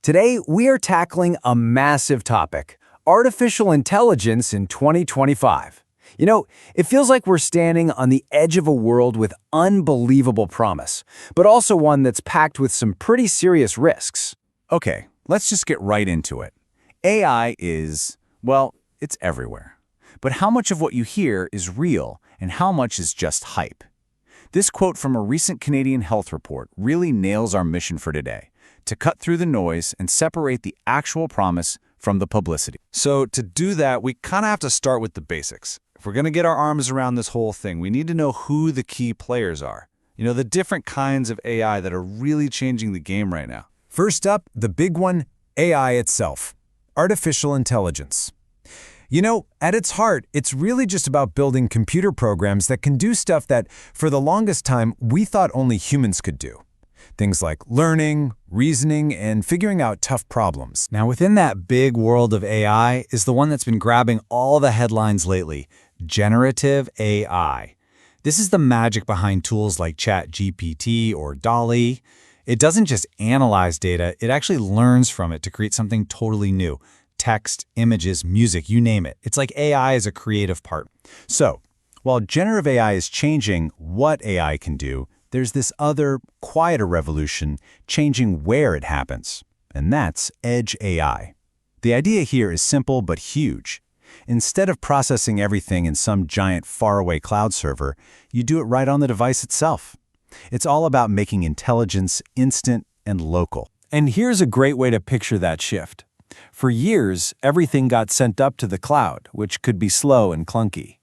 Today, we are tackling a massive topic: artificial intelligence in 2025. You know, it feels like we're standing on the edge of a world with unbelievable promise, but also one that's packed with some pretty serious risks. Okay, let's just get right into it. AI is, well, it's everywhere. But how much of what you hear is real and how much is just hype? This quote from a recent Canadian health report really nails our mission for today: to cut through the noise and separate the actual promise from the publicity. So to do that, we kind of have to start with the basics. If we're going to get our arms around this whole thing, we need to know who the key players are. You know, the different kinds of AI that are really changing the game right now. First up, the big one, AI itself, artificial intelligence. You know, at its heart, it's really just about building computer programs that can do stuff that, for the longest time, we thought only humans could do. Things like learning, reasoning, and figuring out tough problems. Now, within that big world of AI is the one that's been grabbing all the headlines lately: generative AI. This is the magic behind tools like ChatGPT or DALL-E. It doesn't just analyze data, it actually learns from it to create something totally new. Text, images, music, you name it. It's like AI is a creative part. So, while generative AI is changing what AI can do, there's this other, quieter revolution changing where it happens, and that's Edge AI. The idea here is simple but huge. Instead of processing everything in some giant faraway cloud server, you do it right on the device itself. It's all about making intelligence instant and local. And here's a great way to picture that shift. For years, everything got sent up to the cloud, which could be slow and clunky.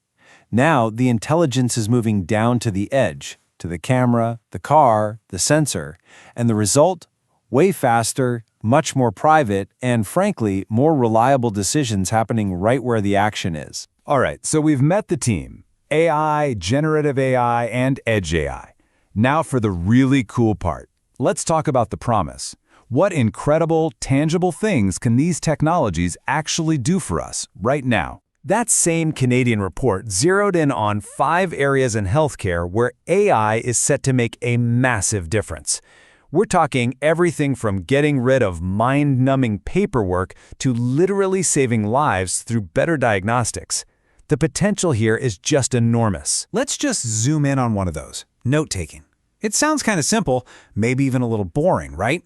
Now, the intelligence is moving down to the edge, to the camera, the car, the sensor, and the result? Way faster, much more private, and frankly, more reliable decisions happening right where the action is. All right, so we've met the team: AI, generative AI, and Edge AI. Now for the really cool part. Let's talk about the promise. What incredible, tangible things can these technologies actually do for us right now? That same Canadian report zeroed in on 5 areas in healthcare where AI is set to make a massive difference. We're talking everything from getting rid of mind-numbing paperwork to literally saving lives through better diagnostics. The potential here is just enormous. Let's just zoom in on one of those: note-taking. It sounds kind of simple, maybe even a little boring, right?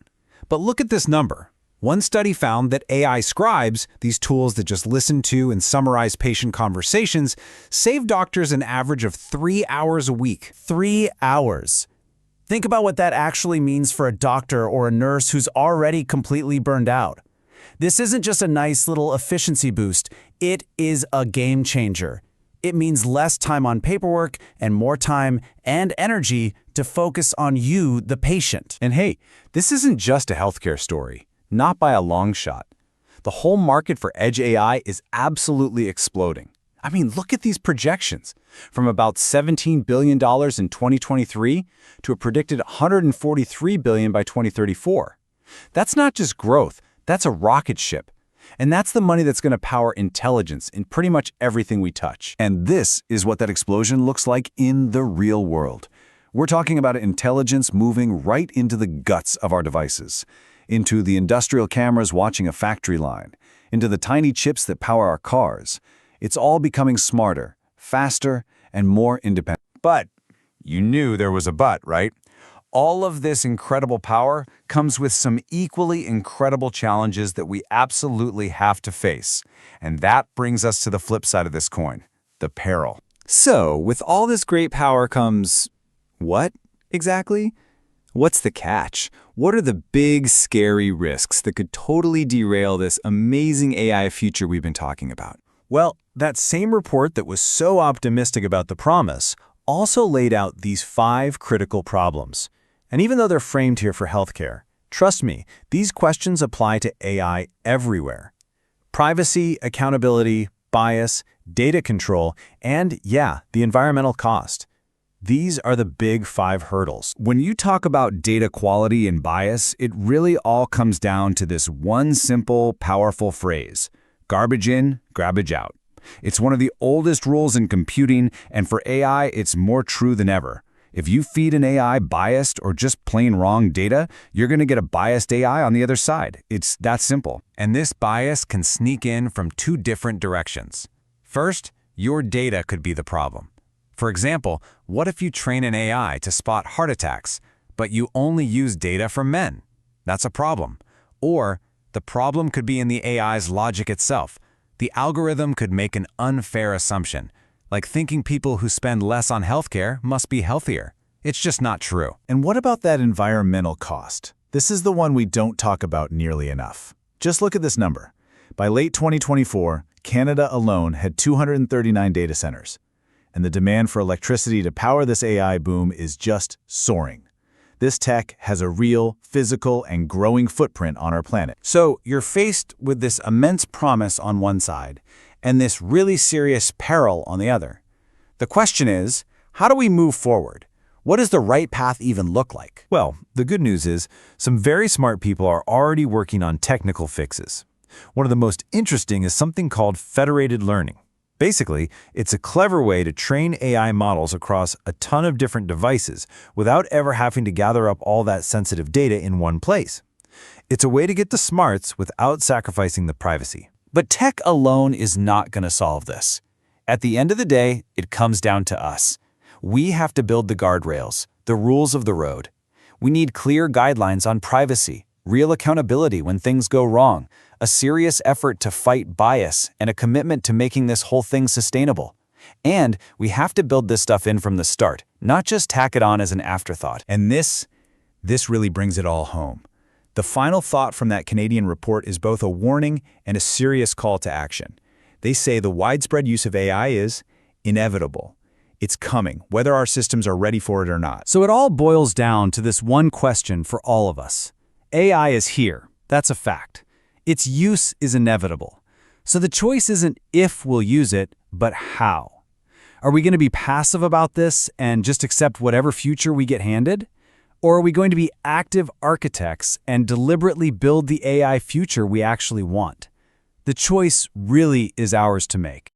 But look at this number. One study found that AI scribes, these tools that just listen to and summarize patient conversations, save doctors an average of 3 hours a week. 3 hours. Think about what that actually means for a doctor or a nurse who's already completely burned out. This isn't just a nice little efficiency boost, it is a game changer. It means less time on paperwork and more time and energy to focus on you, the patient. And hey, this isn't just a healthcare story. Not by a long shot. The whole market for Edge AI is absolutely exploding. I mean, look at these projections. From about $17 billion in 2023 to a predicted $143 billion by 2034. That's not just growth, that's a rocket ship. And that's the money that's going to power intelligence in pretty much everything we touch. And this is what that explosion looks like in the real world. We're talking about intelligence moving right into the guts of our devices, into the industrial cameras watching a factory line, into the tiny chips that power our cars. It's all becoming smarter, faster, and more independent. But you knew there was a but, right? All of this incredible power comes with some equally incredible challenges that we absolutely have to face. And that brings us to the flip side of this coin, the peril. So, with all this great power comes what exactly? What's the catch? What are the big, scary risks that could totally derail this amazing AI future we've been talking about? Well, that same report that was so optimistic about the promise also laid out these 5 critical problems. And even though they're framed here for healthcare, trust me, these questions apply to AI everywhere. Privacy, accountability, bias, data control, and yeah, the environmental cost. These are the big 5 hurdles. When you talk about data quality and bias, it really all comes down to this one simple, powerful phrase: garbage in, garbage out. It's one of the oldest rules in computing, and for AI, it's more true than ever. If you feed an AI biased or just plain wrong data, you're going to get a biased AI on the other side. It's that simple. And this bias can sneak in from 2 different directions. First, your data could be the problem. For example, what if you train an AI to spot heart attacks, but you only use data from men? That's a problem. Or the problem could be in the AI's logic itself. The algorithm could make an unfair assumption, like thinking people who spend less on healthcare must be healthier. It's just not true. And what about that environmental cost? This is the one we don't talk about nearly enough. Just look at this number. By late 2024, Canada alone had 239 data centers, and the demand for electricity to power this AI boom is just soaring. This tech has a real, physical, and growing footprint on our planet. So you're faced with this immense promise on one side and this really serious peril on the other. The question is, how do we move forward? What does the right path even look like? Well, the good news is some very smart people are already working on technical fixes. One of the most interesting is something called federated learning. Basically, it's a clever way to train AI models across a ton of different devices without ever having to gather up all that sensitive data in one place. It's a way to get the smarts without sacrificing the privacy. But tech alone is not going to solve this. At the end of the day, it comes down to us. We have to build the guardrails, the rules of the road. We need clear guidelines on privacy, real accountability when things go wrong, a serious effort to fight bias, and a commitment to making this whole thing sustainable. And we have to build this stuff in from the start, not just tack it on as an afterthought. And this really brings it all home. The final thought from that Canadian report is both a warning and a serious call to action. They say the widespread use of AI is inevitable. It's coming, whether our systems are ready for it or not. So it all boils down to this one question for all of us. AI is here. That's a fact. Its use is inevitable. So the choice isn't if we'll use it, but how. Are we going to be passive about this and just accept whatever future we get handed? Or are we going to be active architects and deliberately build the AI future we actually want? The choice really is ours to make.